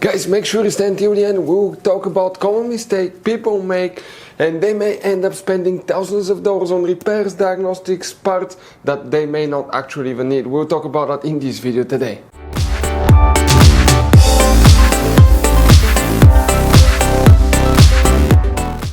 Guys, make sure you stay until the end. We'll talk about common mistakes people make, and they may end up spending thousands of dollars on repairs, diagnostics, parts that they may not actually even need. We'll talk about that in this video today.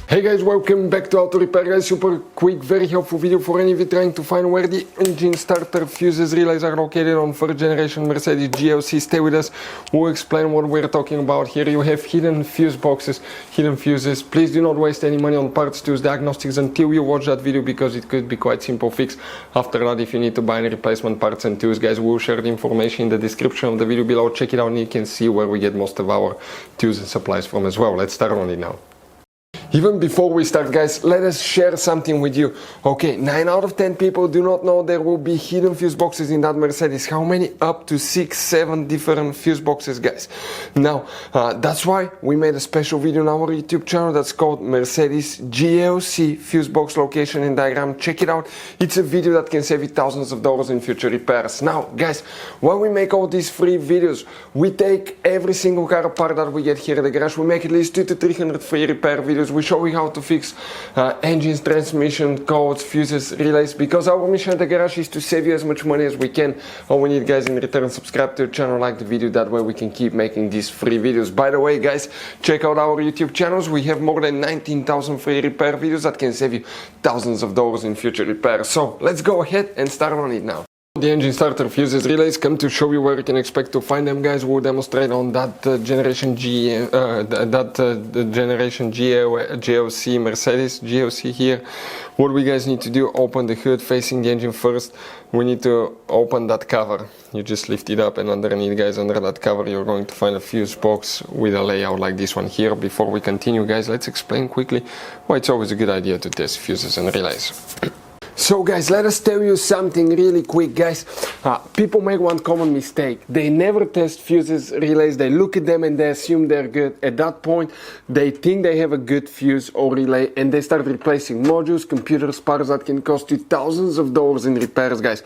Hey guys, welcome back to Auto Repair guys. Super quick, very helpful video for any of you trying to find where the engine starter fuses relays are located on 3rd generation Mercedes GLC. Stay with us, we'll explain what we're talking about here. You have hidden fuse boxes, hidden fuses. Please do not waste any money on parts, tools, diagnostics until you watch that video, because it could be quite simple fix. After that, if you need to buy any replacement parts and tools, guys, we'll share the information in the description of the video below. Check it out and you can see where we get most of our tools and supplies from as well. Let's start on it now. Even before we start, guys, let us share something with you. Okay, 9 out of 10 people do not know there will be hidden fuse boxes in that Mercedes. How many? Up to 6, 7 different fuse boxes, guys. Now, that's why we made a special video on our YouTube channel that's called Mercedes GLC fuse box location and diagram. Check it out. It's a video that can save you thousands of dollars in future repairs. Now, guys, when we make all these free videos, we take every single car apart that we get here at the garage. We make at least 200 to 300 free repair videos. We show you how to fix engines, transmission, codes, fuses, relays, because our mission at the garage is to save you as much money as we can. All we need, guys, in return, subscribe to the channel, like the video, that way we can keep making these free videos. By the way, guys, check out our YouTube channels. We have more than 19,000 free repair videos that can save you thousands of dollars in future repairs. So let's go ahead and start on it now. The engine starter fuses relays come to show you where you can expect to find them, guys. We'll demonstrate on that generation GLC Mercedes GLC here. What we guys need to do, open the hood facing the engine first. We need to open that cover. You just lift it up, and underneath, guys, under that cover, you're going to find a fuse box with a layout like this one here. Before we continue, guys, let's explain quickly why it's always a good idea to test fuses and relays. So guys, let us tell you something really quick, guys. People make one common mistake. They never test fuses, relays. They look at them and they assume they're good. At that point, they think they have a good fuse or relay, and they start replacing modules, computers, parts that can cost you thousands of dollars in repairs, guys.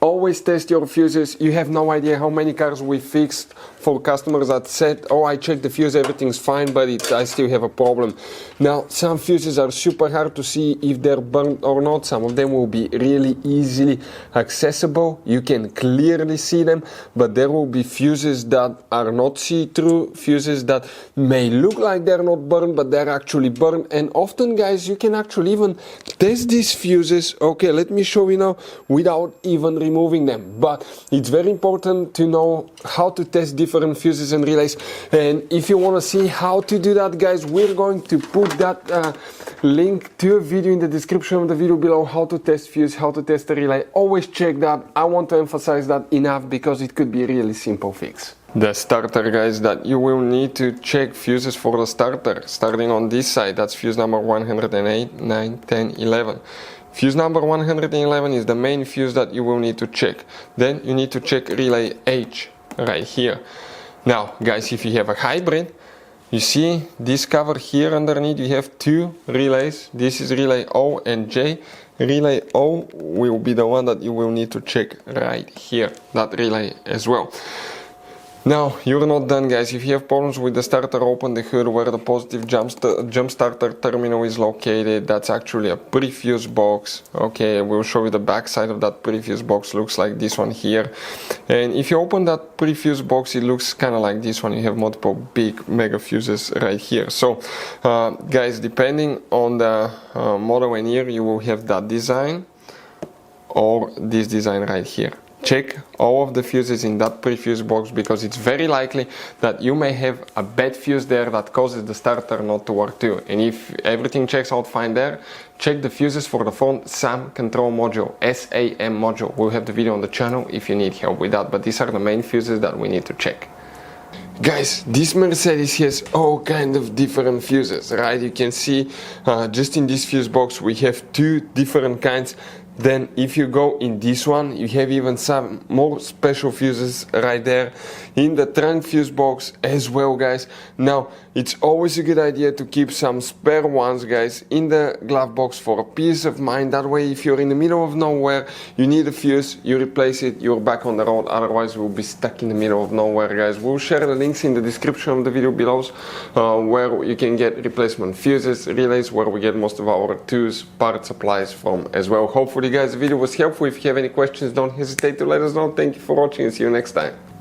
Always test your fuses. You have no idea how many cars we fixed for customers that said, oh, I checked the fuse, everything's fine, but I still have a problem. Now, some fuses are super hard to see if they're burnt or not. Some of them will be really easily accessible. You can clearly see them, but there will be fuses that are not see-through, fuses that may look like they're not burned, but they're actually burned. And often, guys, you can actually even test these fuses. Okay, let me show you now without even removing them. But it's very important to know how to test different fuses and relays, and if you want to see how to do that, guys, we're going to put that link to a video in the description of the video below, how to test fuse, how to test a relay. Always check that. I want to emphasize that enough because it could be a really simple fix. The starter, guys, that you will need to check fuses for the starter. Starting on this side, that's fuse number 108, 9, 10, 11. Fuse number 111 is the main fuse that you will need to check. Then you need to check relay H right here. Now, guys, if you have a hybrid, you see this cover here underneath, you have 2 relays. This is relay O and J. Relay O will be the one that you will need to check right here, that relay as well. Now, you're not done, guys. If you have problems with the starter, open the hood where the positive jump starter terminal is located. That's actually a prefuse box. Okay, we'll show you the back side of that prefuse box. Looks like this one here. And if you open that prefuse box, it looks kind of like this one. You have multiple big mega fuses right here. So, guys, depending on the model and year, you will have that design or this design right here. Check all of the fuses in that prefuse box, because it's very likely that you may have a bad fuse there that causes the starter not to work too. And if everything checks out fine there, check the fuses for the phone SAM control module, SAM module. We'll have the video on the channel if you need help with that, but these are the main fuses that we need to check. Guys, this Mercedes has all kind of different fuses, right? You can see just in this fuse box we have 2 different kinds. Then if you go in this one, you have even some more special fuses right there in the trunk fuse box as well, guys. Now, it's always a good idea to keep some spare ones, guys, in the glove box for a peace of mind. That way, if you're in the middle of nowhere, you need a fuse, you replace it, you're back on the road. Otherwise, we'll be stuck in the middle of nowhere, guys. We'll share the links in the description of the video below, where you can get replacement fuses, relays, where we get most of our tools, part supplies from as well. Hopefully, guys, the video was helpful. If you have any questions, don't hesitate to let us know. Thank you for watching and see you next time.